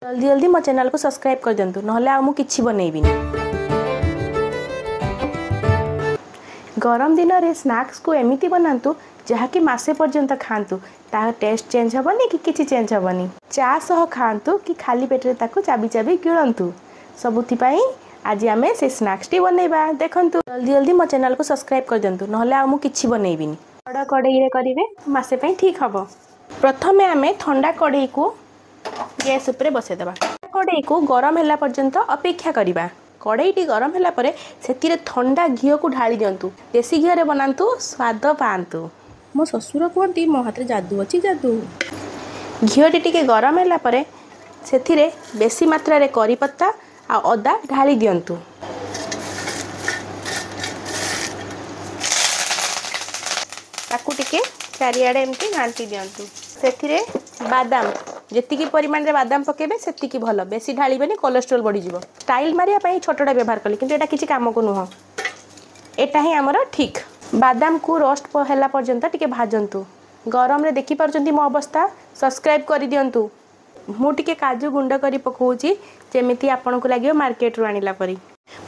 जल्दी जल्दी मो चैनल को सब्सक्राइब कर दिंतु नहले आ मु किछि बनैबी। गरम दिन रे स्नैक्स को एमिति बनातु जहाँकि मासे पर्यंत खातु ता टेस्ट चेंज हेनी कि किछि चेंज हेनी। चा सह खातु कि खाली पेट रे ताकू चाबी चाबी गिळंतु सबुथिपाई आज आमे से स्नैक्स टी बनैबा। देखंतु जल्दी जल्दी मो चैनल को सब्सक्राइब कर दिंतु नहले आ मु किछि बनैबी। बड़ कड़ाई रे करिवे मासे पई ठीक हबो। प्रथमे आमे ठंडा कड़ाई को गैस उपरे बसे देबा। कड़ाई को गरम होला पर्यंत अपेक्षा करिबा। कड़ाईटी गरम होला परे सेतिरे ठंडा घी को ढाली दियंतु। देसी घी रे बनांतु स्वाद पांतु। मो ससुर कहती मो हाथ रे जादू अछि जादू। घीटी टिके गरम होला परे सेतिरे बेसी मात्रा रे करी पत्ता आ अदा ढाली दियंतु। ताकू टिके चारिआडे एमती घांटी दियंतु। सेतिरे बादाम जेतिकी परिमाण रे बादाम पकेबे सेतिकी भलो। बेसी ढालीबेनी कोलेस्ट्रॉल बढ़ी जिवो। स्टाइल मारिया पई छोटटा व्यवहार कली किंतु एटा किछि काम को नुह। एटा ही हमर ठीक। बादाम को रोस्ट होला पर्यंत टिके भाजंतु। गरम रे देखि परचंती मो अवस्था सब्सक्राइब करि दियंतु। मु टिके काजू गुंड करी पकोउची जेमिति आपन को लागियो मार्केट रो आनिला परी।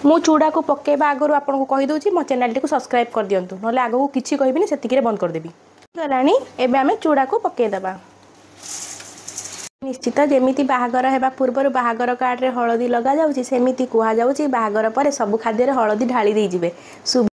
मु चूड़ा को पकेबा आगरु आपन को कहि दोची मो चैनल टी को सब्सक्राइब कर दियंतु नले आगो किछि कहिबिनी सेतिकी रे बंद कर देबी। गलानी एबे हमें चूड़ा को पके दबा। निश्चित जेमिति बाहागर हेबा पूर्व बाहागर कार्ड रे हळदी लगा जाउची सेमिति कुहा जाउची बाहागर परे सब खाद्य रे हळदी ढाली देई जिवे।